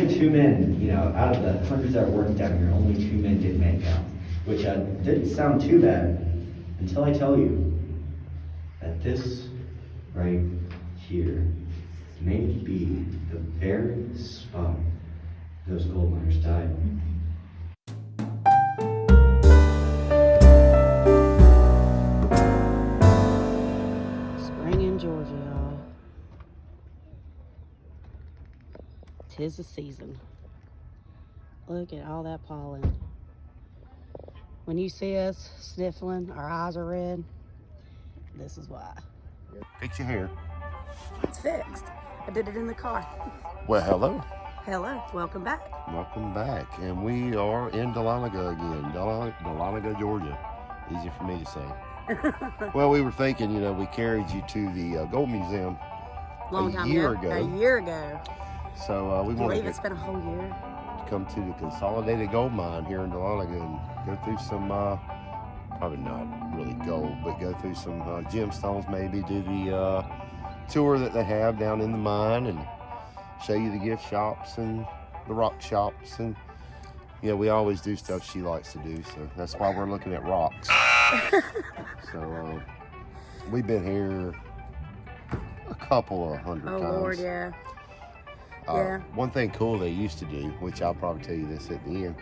only 2 men, you know, out of the hundreds that were working down here, only 2 men did make out, which didn't sound too bad until I tell you that this right here may be the very spot those gold miners died. Spring in Georgia, y'all. 'Tis the season. Look at all that pollen. When you see us sniffling, our eyes are red, this is why. Fix your hair. It's fixed. I did it in the car. Well, hello. Hello, welcome back. Welcome back. And we are in Dahlonega again. Dahlonega, Georgia. Easy for me to say. Well, we were thinking, you know, we carried you to the Gold Museum Long a time year ago. ago. A year ago. So we I wanted believe to it's been a whole year. come to the Consolidated Gold Mine here in Dahlonega and go through some, probably not really gold, but go through some gemstones maybe, do the tour that they have down in the mine and show you the gift shops and the rock shops. And yeah, we always do stuff she likes to do, so that's why we're looking at rocks. So we've been here a couple of hundred times. Oh Lord, yeah. Yeah. One thing cool they used to do, which I'll probably tell you this at the end,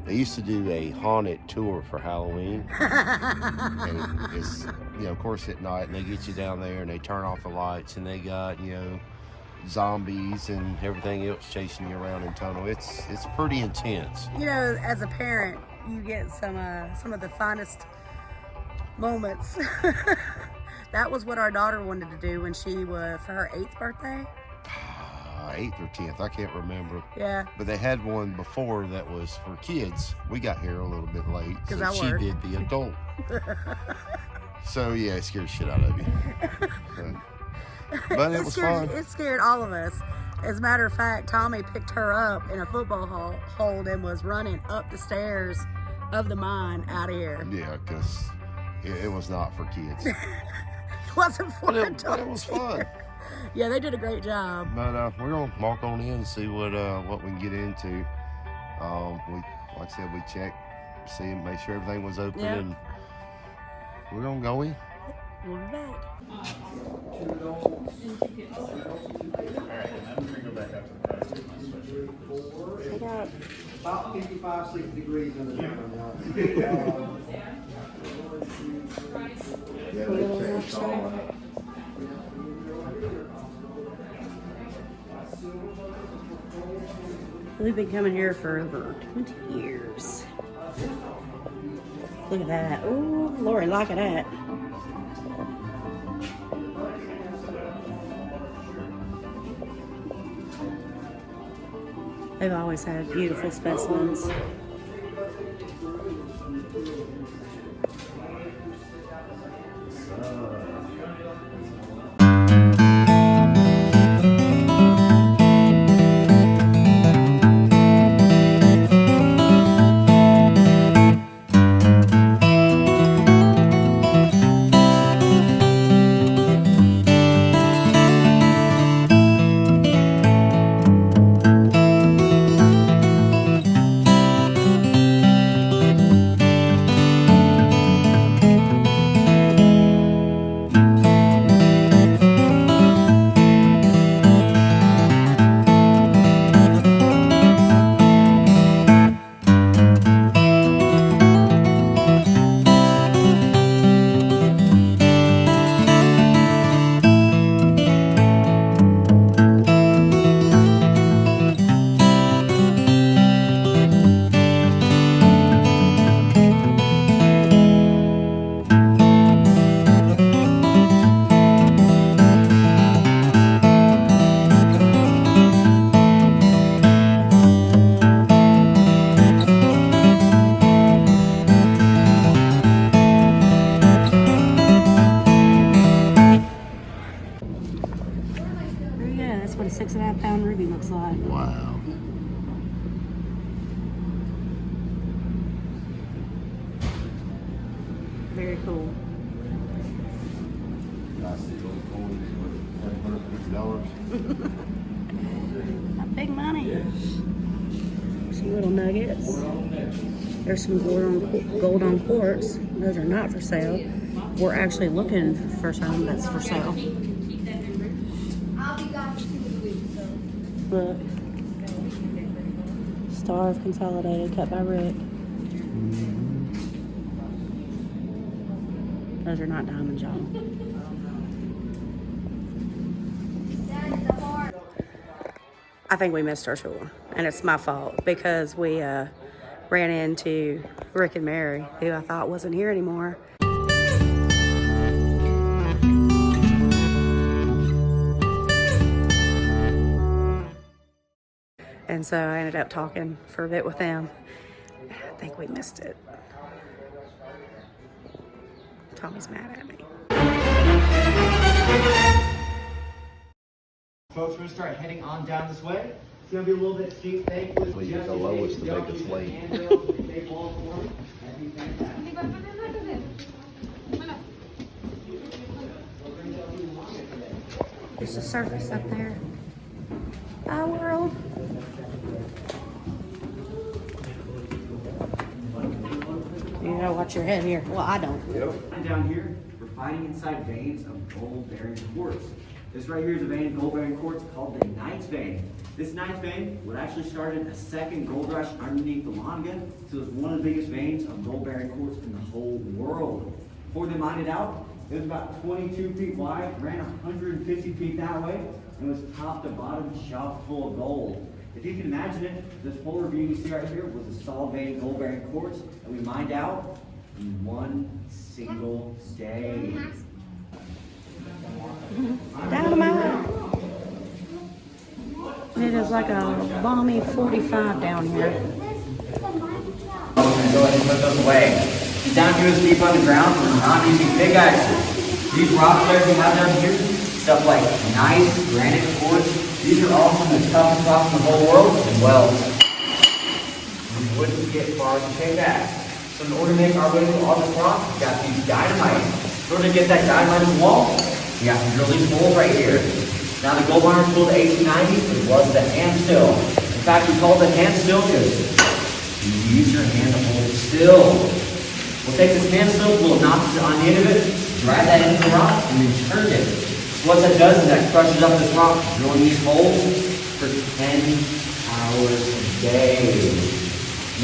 they used to do a haunted tour for Halloween. And it's, you know, of course at night, and they get you down there and they turn off the lights and they got, you know, zombies and everything else chasing you around in tunnel. It's pretty intense. You know, as a parent, you get some of the finest moments. That was what our daughter wanted to do when she was, for her 8th birthday. 8th or 10th, I can't remember. Yeah. But they had one before that was for kids. We got here a little bit late, so she worked. did the adult. So yeah, it scared the shit out of you. But it was fun. It scared all of us. As a matter of fact, Tommy picked her up in a football hold and was running up the stairs of the mine out of here. Yeah, because it was not for kids. It wasn't for adults. But it was fun. Yeah, they did a great job. But we're gonna walk on in and see what we can get into. Like I said, we checked, see, make sure everything was open, Yep. and we're gonna go in. We'll be back. I got About 55, 60 degrees in the We've been coming here for over 20 years. Look at that. Oh, Lori, look at that. They've always had beautiful specimens. That's what a 6.5 pound ruby looks like. Wow. Very cool. $150. Big money. nuggets. There's some gold on quartz. Those are not for sale. We're actually looking for some that's for sale. Look. Star of Consolidated, cut by Rick. Those are not diamond, John. I think we missed our tour, and it's my fault because we ran into Rick and Mary, who I thought wasn't here anymore. And so I ended up talking for a bit with them. I think we missed it. Tommy's mad at me. Folks, we're gonna start heading on down this way. It's gonna be a little bit steep. Please get the lowest to make us late. There's a surface up there. Our world. You gotta watch your head here. Well, I don't. And down here, we're finding inside veins of gold-bearing quartz. This right here is a vein of gold-bearing quartz called the ninth vein. This ninth vein would actually start a second gold rush underneath the Dahlonega, so it's one of the biggest veins of gold-bearing quartz in the whole world. Before they mined it out, it was about 22 feet wide, ran 150 feet that way, and was top to bottom chock full of gold. If you can imagine it, this whole review you see right here was a solid vein gold-bearing quartz that we mined out in one single day. Dynamite. It is like a balmy 45 down here. I'm gonna go ahead and put those away. Down here is deep underground, we're not using big axes. These rock layers we have down here, stuff like nice granite quartz, these are all some of the toughest rocks in the whole world, and well, we wouldn't get far to take that. So in order to make our way through all this rock, we got to use dynamite. In order to get that dynamite in the wall, we have to drill these holes right here. Now the gold miners pulled the 1890s, it was the hand still. In fact, we call it the hand still because you use your hand to hold it still. We'll take this hand still, we'll knock on the end of it, drive that into the rock, and then turn it. What that does is that crushes up this rock, drilling these holes for 10 hours a day.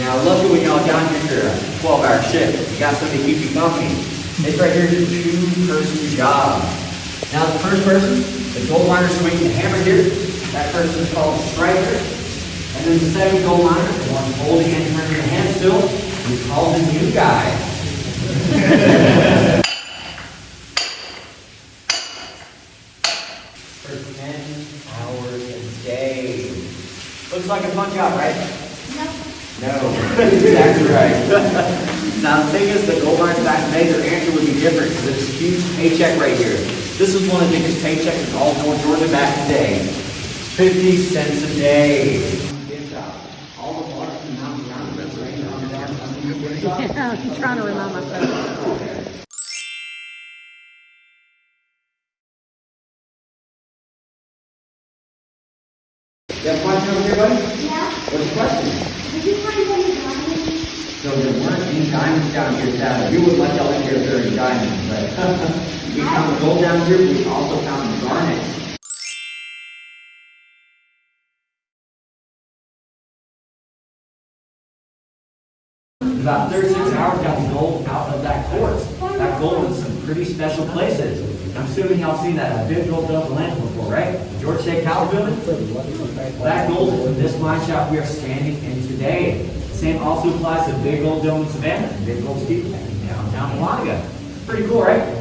Now, lucky when y'all down here for a 12-hour shift, you got somebody to keep you company. This right here is a two-person job. Now, the first person, the gold miner swinging the hammer here, that person is called a striker. And then the second gold miner, the one holding and turning the hand still, we call the new guy. For 10 hours a day. Looks like a fun job, right? No, exactly right. Now the thing is, the gold miners back in the day, their answer would be different because it's a huge paycheck right here. This is one of the biggest paychecks in all of North Georgia back in the day. 50 cents a day. All the water from the mountain around the range on the Yeah, I'm trying to remind myself. You have a question over here, buddy? Yeah. What's the question? Did you find any diamonds? So there weren't any diamonds down here, sadly. We would let y'all in here if there were any diamonds, but we found the gold down here, we also found the garnets. About 36 hours got the gold out of that quartz. That gold in some pretty special places. I'm assuming y'all seen that big gold double land before, right? The Georgia State College building? That gold is in this mine shop we are standing in today. The same also applies to Big Gold Dome in Savannah and Big Gold Steeple in downtown Dahlonega. Pretty cool, right?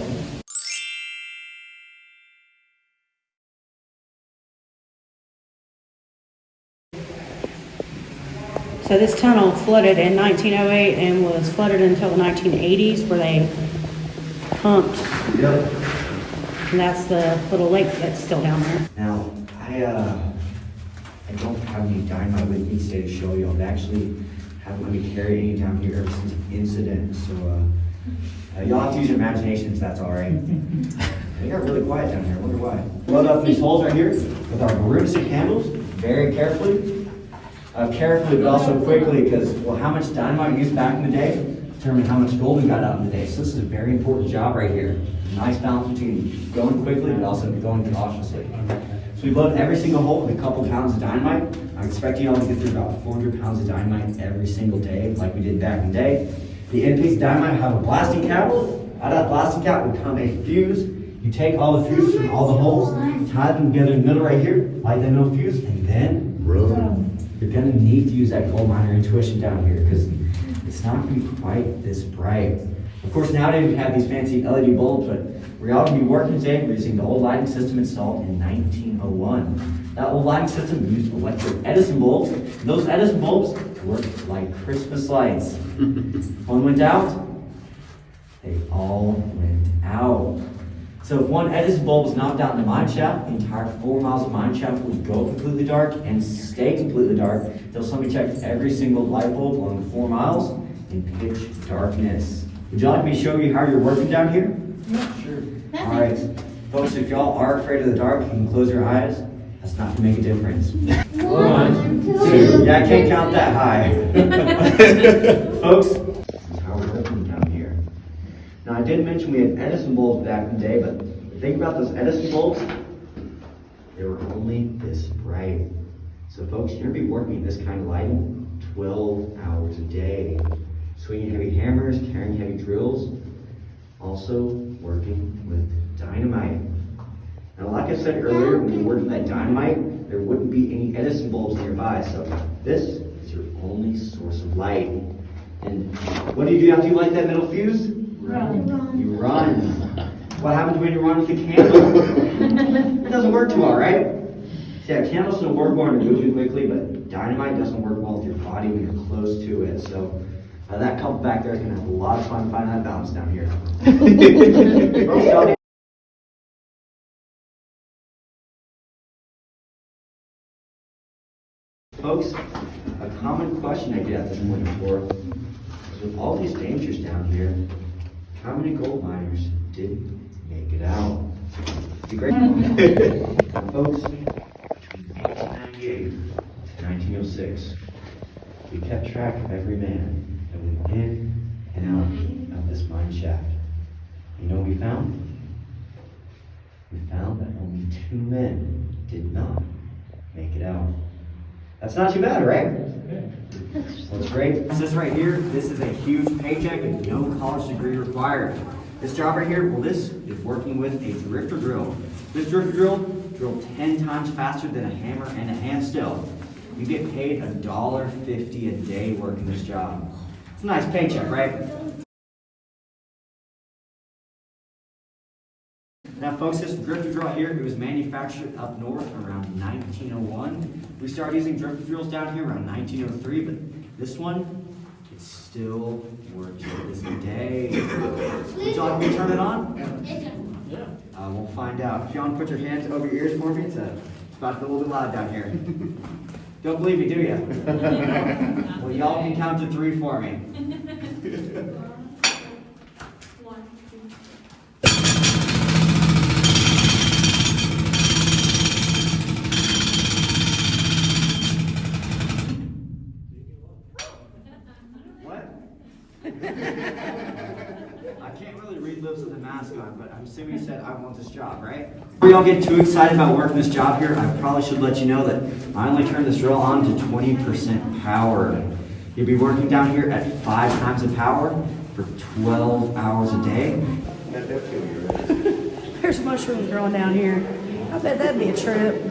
So this tunnel flooded in 1908 and was flooded until the 1980s where they pumped. Yep. And that's the little lake that's still down there. Now, I don't have any dynamite with me today to show you. I've actually haven't let me carry any down here ever since the incident. So y'all have to use your imaginations, that's all right. They got really quiet down here. I wonder why. Load up these holes right here with our broomstick handles very carefully. carefully, but also quickly, because, well, how much dynamite we used back in the day determined how much gold we got out in the day. So this is a very important job right here. Nice balance between going quickly, but also going cautiously. So we load every single hole with a couple pounds of dynamite. I'm expecting y'all to get through about 400 pounds of dynamite every single day, like we did back in the day. The end piece of dynamite have a blasting cap. Out of that blasting cap would come a fuse. You take all the fuses from all the holes, tie them together in the middle right here, light that middle fuse, and then you're gonna need to use that gold miner intuition down here because it's not gonna be quite this bright. Of course, nowadays we have these fancy LED bulbs, but we're all gonna be working today. We're using the old lighting system installed in 1901. That old lighting system used electric Edison bulbs. And those Edison bulbs worked like Christmas lights. One went out, they all went out. So if one Edison bulb was knocked out in the mine shaft, the entire 4 miles of mine shaft would go completely dark and stay completely dark until somebody checked every single light bulb along the 4 miles in pitch darkness. Would you like me to show you how you're working down here? Yeah. Sure. All right, folks, if y'all are afraid of the dark, you can close your eyes. That's not gonna make a difference. 1, 2. Yeah, I can't count that high. Folks, this is how we're working down here. Now, I did mention we had Edison bulbs back in the day, but think about those Edison bulbs. They were only this bright. So, folks, you're gonna be working this kind of lighting 12 hours a day. Swinging heavy hammers, carrying heavy drills, also working with dynamite. Now, like I said earlier, when you work with that dynamite, there wouldn't be any Edison bulbs nearby, so this is your only source of light. And what do you do after you light that middle fuse? Run. You run. What happens when you run with a candle? It doesn't work too well, right? Yeah, candles still work well when you're moving quickly, but dynamite doesn't work well with your body when you're close to it. So that couple back there is going to have a lot of fun finding that balance down here. Folks, a common question I get at this point before is with all these dangers down here, how many gold miners didn't make it out? It's a great folks, between 1898 to 1906, we kept track of every man that went in and out of this mine shaft. You know what we found? We found that only 2 men did not make it out. That's not too bad, right? Well, it's great. This right here, this is a huge paycheck and no college degree required. This job right here, well, this is working with a drifter drill. This drifter drill drilled 10 times faster than a hammer and a hand still. You get paid $1.50 a day working this job. It's a nice paycheck, right? Now, folks, this drifter drill here, it was manufactured up north around 1901. We started using drifter drills down here around 1903, but this one, it still works to this day. Would you like me to turn it on? Yeah. We'll find out. If you want to put your hands over your ears for me, it's about to be a little bit loud down here. Don't believe me, do you? Well, y'all can count to 3 for me. 1, 2. I can't really read lips with a mask on, but I'm assuming you said I want this job, right? Before y'all get too excited about working this job here, I probably should let you know that I only turned this drill on to 20% power. You'll be working down here at 5 times the power for 12 hours a day. There's mushrooms growing down here. I bet that'd be a trip.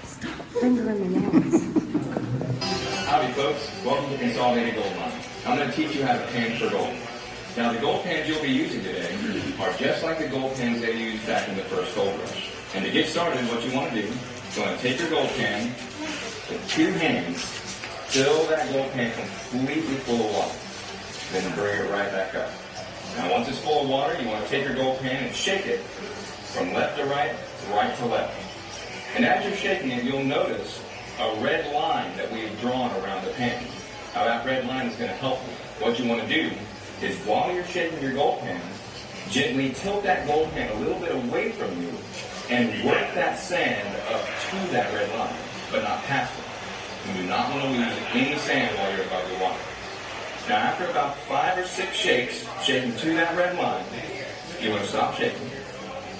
Stop fingering the nails. Howdy folks, welcome to Consolidated Gold Mine. I'm going to teach you how to pan for gold. Now the gold pans you'll be using today are just like the gold pans they used back in the first gold rush. And to get started, what you want to do, you want to take your gold pan, with 2 hands, fill that gold pan completely full of water. Then bring it right back up. Now once it's full of water, you want to take your gold pan and shake it from left to right to left. And as you're shaking it, you'll notice a red line that we've drawn around the pan. Now that red line is going to help you. What you want to do is while you're shaking your gold pan, gently tilt that gold pan a little bit away from you and work that sand up to that red line, but not past it. You do not want to lose any sand while you're above the water. Now, after about 5 or 6 shakes, shaking to that red line, you want to stop shaking.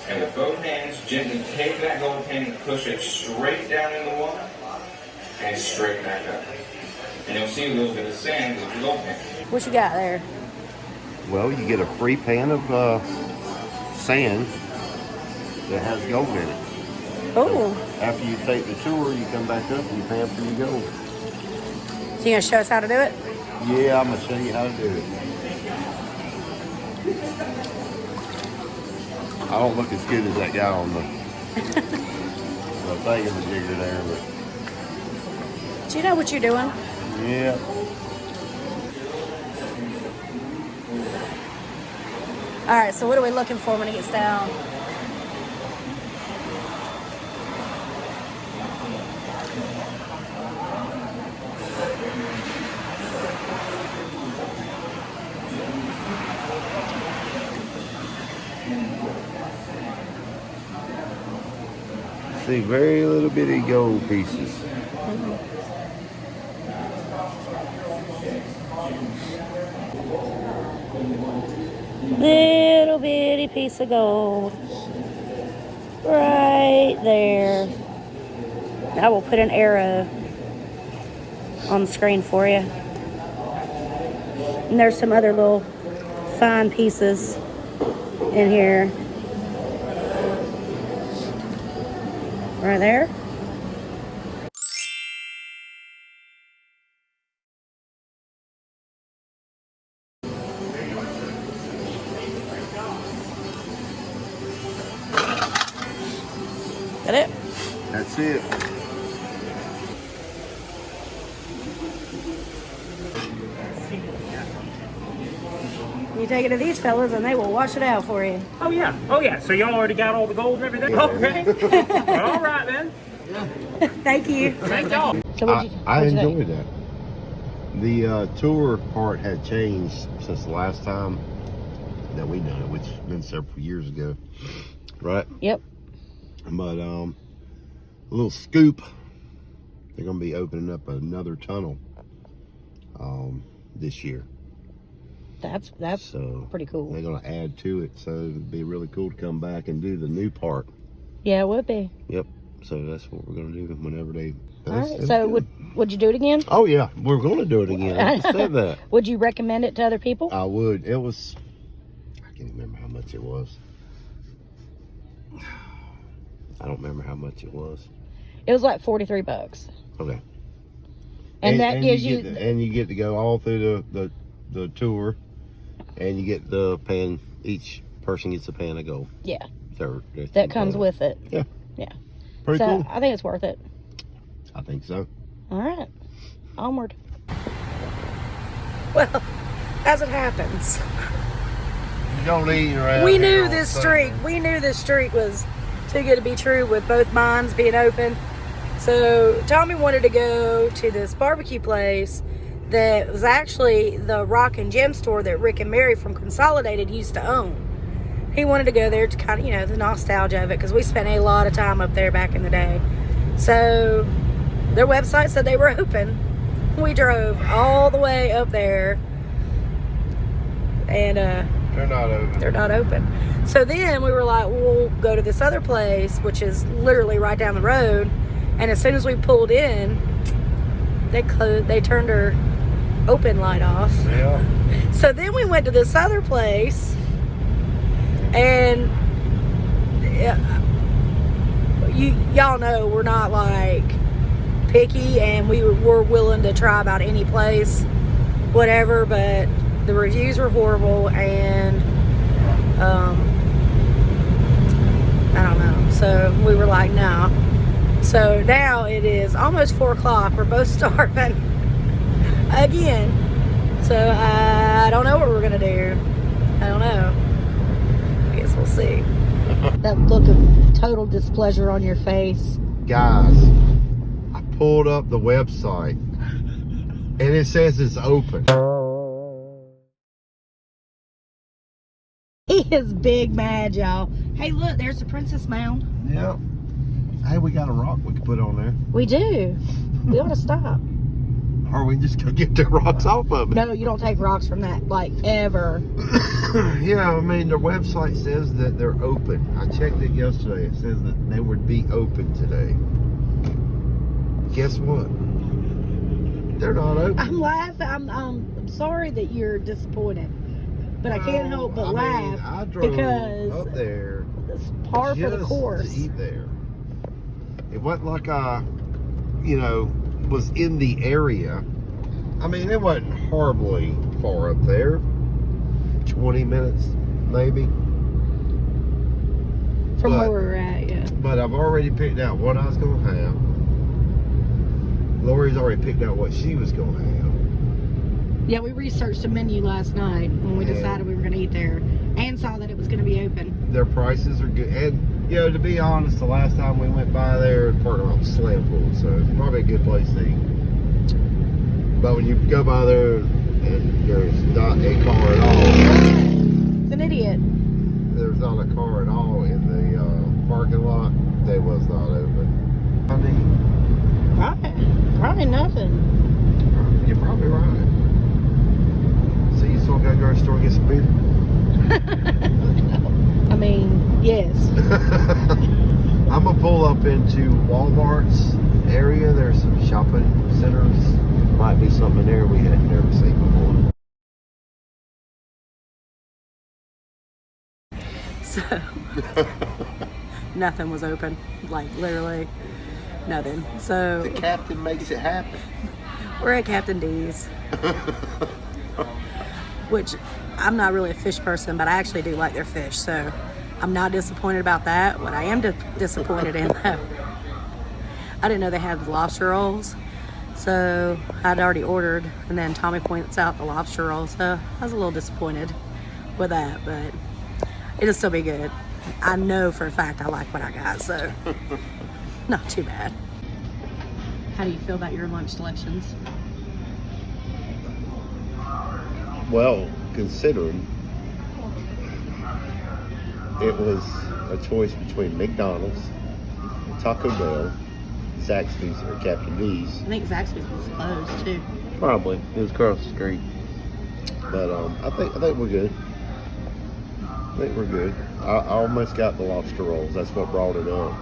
And with both hands, gently take that gold pan and push it straight down in the water and straight back up. And you'll see a little bit of sand with the gold pan. What you got there? Well, you get a free pan of sand that has gold in it. Oh, After you take the tour, you come back up and you pan for your gold. so you gonna show us how to do it? Yeah, I'm gonna show you how to do it. I don't look as good as that guy on the thing in the jigger there, but Do you know what you're doing? yeah. All right, so what are we looking for when it gets down? See, very little bitty gold pieces. Little bitty piece of gold. Right there. I will put an arrow on the screen for you. And there's some other little fine pieces in here. Right there. That it? That's it. You take it to these fellas and they will wash it out for you. Oh yeah. So y'all already got all the gold and everything? Okay. Well, all right then. Thank you. Thank y'all. So I what'd you think? enjoyed that. The tour part had changed since the last time that we done it, which has been several years ago, right? Yep. But a little scoop. They're gonna be opening up another tunnel this year. That's So pretty cool. they're gonna add to it, so it'd be really cool to come back and do the new part. Yeah, it would be. Yep. So that's what we're gonna do whenever they. All right. So would you do it again? Oh yeah, we're gonna do it again. I said that. Would you recommend it to other people? I would. It was. I can't remember how much it was. I don't remember how much it was. It was like $43. Okay. And that gives you you. get and you get to go all through the tour, and you get the pan. Each person gets a pan of gold. Yeah. That's That comes with it. Yeah. Yeah. Pretty So cool. I think it's worth it. I think so. All right. Onward. Well, as it happens, You don't eat around. we here knew on this Sunday. streak. We knew this streak was too good to be true with both mines being open. So Tommy wanted to go to this barbecue place that was actually the rock and gem store that Rick and Mary from Consolidated used to own. He wanted to go there to kind of, the nostalgia of it, because we spent a lot of time up there back in the day. So their website said they were open. We drove all the way up there, and They're not open. they're not open. So then we were like, we'll go to this other place, which is literally right down the road. And as soon as we pulled in, they turned our open light off. Yeah. So then we went to this other place, and y'all know we're not like picky, and we're willing to try about any place, whatever, but the reviews were horrible, and I don't know. So we were like, no. So now it is almost 4 o'clock. We're both starving again. So I don't know what we're gonna do. I don't know. I guess we'll see. That look of total displeasure on your face. Guys, I pulled up the website and it says it's open. He is big mad, y'all. Hey, look, there's the Princess Mound. Yeah. Hey, we got a rock we can put on there. We do. We ought to stop. Or we just go get the rocks off of it. No, you don't take rocks from that, like, ever. Yeah, I mean, their website says that they're open. I checked it yesterday. It says that they would be open today. Guess what? They're not open. I'm laughing. I'm sorry that you're disappointed. But I can't help but laugh I drove because up there it's par for the just course. to eat there. It wasn't like I, was in the area. I mean, it wasn't horribly far up there. 20 minutes, maybe. From where we're at, yeah. But I've already picked out what I was going to have. Lori's already picked out what she was going to have. Yeah, we researched the menu last night when we decided we were going to eat there and saw that it was going to be open. Their prices are good. And, to be honest, the last time we went by there, the parking lot was slam full. So it's probably a good place to eat. But when you go by there and there's not a car at all. It's an idiot. There's not a car at all in the parking lot. They was not open. Probably nothing. You're probably right. So you still gotta go to the store and get some beer? I mean, yes. I'm gonna pull up into Walmart's area. There's some shopping centers. Might be something there we had never seen before. So, nothing was open. Like, literally nothing. So, The captain makes it happen. we're at Captain D's. Which, I'm not really a fish person, but I actually do like their fish. So, I'm not disappointed about that. What I am disappointed in, though, I didn't know they had lobster rolls. So, I'd already ordered. And then Tommy points out the lobster rolls. So, I was a little disappointed with that. But it'll still be good. I know for a fact I like what I got. So, not too bad. How do you feel about your lunch selections? Well, considering it was a choice between McDonald's, Taco Bell, Zaxby's, or Captain D's. I think Zaxby's was closed too. Probably. It was across the street. But I think we're good. I think we're good. I almost got the lobster rolls. That's what brought it up.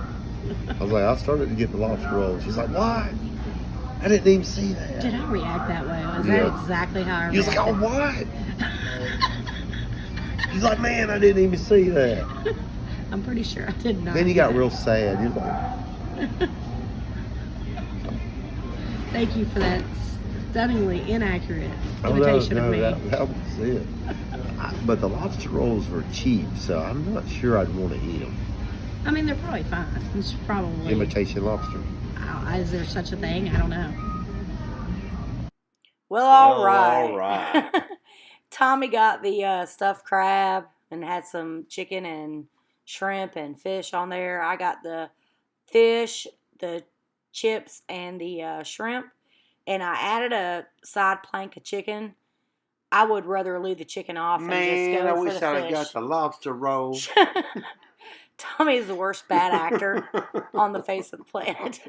I was like, I started to get the lobster rolls. She's like, what? I didn't even see that. Did I react that way? Was that exactly how I He was reacted? like, oh, what? She's like, man, I didn't even see that. I'm pretty sure I did not. Then he got real sad. He was like, Thank you for that stunningly inaccurate oh, imitation no, of me. that was it. But the lobster rolls were cheap, so I'm not sure I'd want to eat them. I mean, they're probably fine. It's probably... Imitation lobster. Is there such a thing? I don't know. Well, all right. right. Tommy got the stuffed crab and had some chicken and shrimp and fish on there. I got the fish, the chips, and the shrimp. And I added a side plank of chicken. I would rather leave the chicken off and just go for the fish. I wish I'd got the lobster roll. Tommy is the worst bad actor on the face of the planet.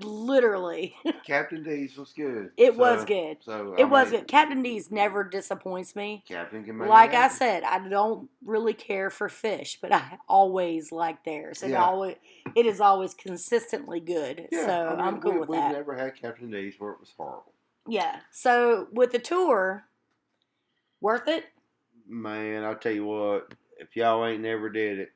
Literally. Captain D's was good. It was good. So It was good. Captain D's never disappoints me. Captain can make Like it I happen. said, I don't really care for fish, but I always like theirs. It is always consistently good. Yeah, So I mean, I'm cool with we've that. never had Captain D's where it was horrible. Yeah. So with the tour, worth it? Man, I'll tell you what, if y'all ain't never did it,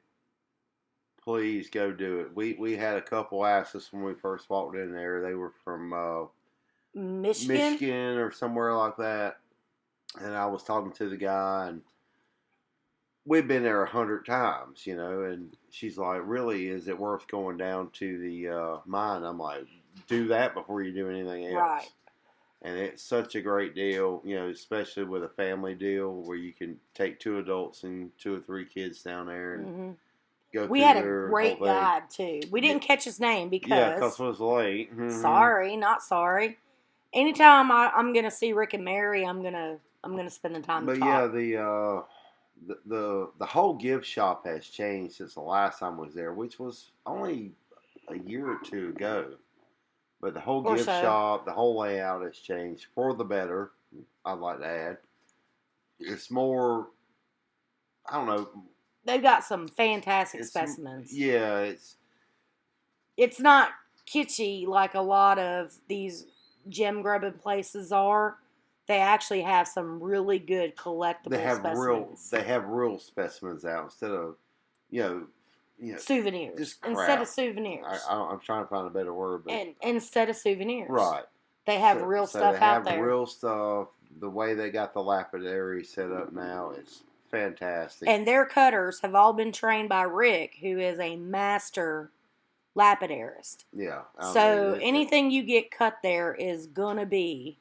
please go do it. We had a couple ask us when we first walked in there. They were from Michigan or somewhere like that. And I was talking to the guy, and we've been there 100 times, and she's like, really, is it worth going down to the mine? I'm like, do that before you do anything else. Right. And it's such a great deal, especially with a family deal where you can take 2 adults and 2 or 3 kids down there and go We through had a their great whole thing. guide too. We didn't catch his name because it was late. Mhm. sorry, not sorry. Anytime I'm gonna see Rick and Mary, I'm gonna spend the time But to talk. yeah, the whole gift shop has changed since the last time I was there, which was only a year or two ago. But the whole Or gift so. shop, the whole layout has changed for the better. I'd like to add, it's more. I don't know. They've got some fantastic It's specimens. yeah. It's not kitschy like a lot of these gem grubbing places are. They actually have some really good collectible They have specimens. real specimens out instead of you know Souvenirs. just crap. Instead of souvenirs. I'm trying to find a better word, but And instead of souvenirs. right. They have real stuff out there. They have real stuff. The way they got the lapidary set up now is fantastic. And their cutters have all been trained by Rick, who is a master lapidarist. Yeah. So anything you get cut there is gonna be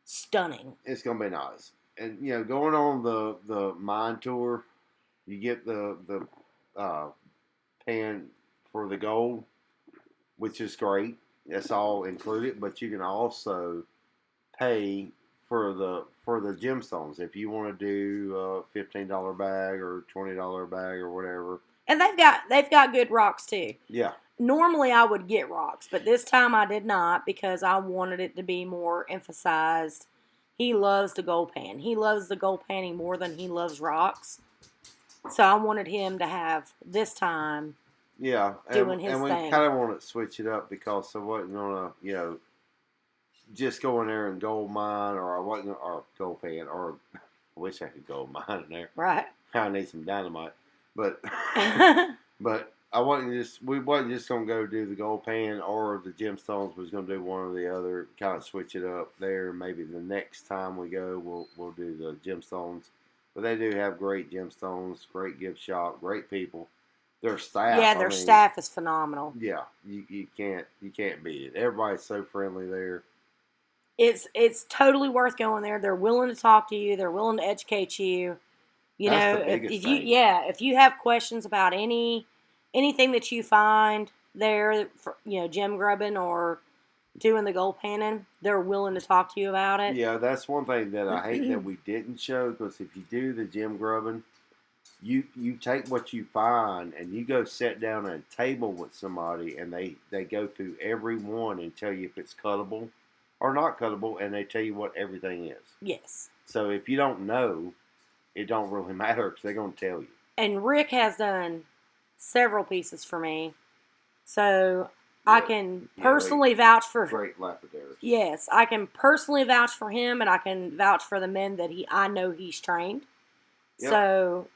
stunning. It's gonna be nice. And going on the mine tour, you get the pan for the gold, which is great. That's all included, but you can also pay for the gemstones if you want to do a $15 bag or $20 bag or whatever. And they've got good rocks too. Yeah. Normally I would get rocks, but this time I did not because I wanted it to be more emphasized. He loves the gold pan. He loves the gold panning more than he loves rocks. So I wanted him to have this time. Yeah, doing his and we thing. kind of want to switch it up because I wasn't gonna, just go in there and gold mine, or I wasn't, or gold pan, or I wish I could gold mine in there. Right. I need some dynamite, but but we wasn't just gonna go do the gold pan or the gemstones. We was gonna do one or the other, kind of switch it up there. Maybe the next time we go, we'll do the gemstones. But they do have great gemstones, great gift shop, great people. Their staff. Yeah, their staff is phenomenal. Yeah, you can't beat it. Everybody's so friendly there. It's totally worth going there. They're willing to talk to you. They're willing to educate you. That's the biggest thing. If you have questions about anything that you find there, gem grubbing or doing the gold panning, they're willing to talk to you about it. Yeah, that's one thing that I hate that we didn't show, because if you do the gem grubbing, you take what you find and you go sit down at a table with somebody, and they go through every one and tell you if it's cuttable or not cuttable, and they tell you what everything is. Yes. So if you don't know, it don't really matter because they're going to tell you. And Rick has done several pieces for me, so I can personally vouch for. Great lapidary. Yes, I can personally vouch for him, and I can vouch for the men that I know he's trained. Yep. So,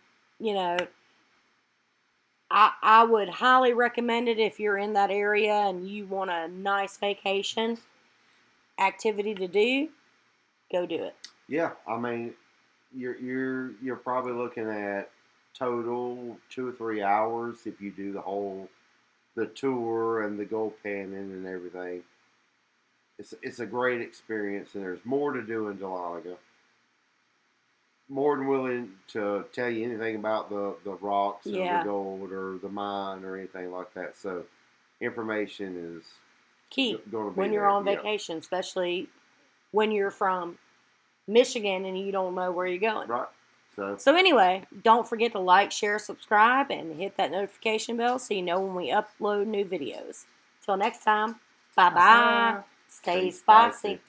I would highly recommend it if you're in that area and you want a nice vacation activity to do. Go do it. Yeah, I mean, you're probably looking at total 2 or 3 hours if you do the tour and the gold panning and everything. It's a great experience, and there's more to do in Dahlonega. More than willing to tell you anything about the rocks or the gold or the mine or anything like that. So information is key going to be when you're there. on vacation, especially when you're from Michigan and you don't know where you're going. Right. So anyway, don't forget to like, share, subscribe, and hit that notification bell so you know when we upload new videos. Till next time, bye-bye. Stay spicy.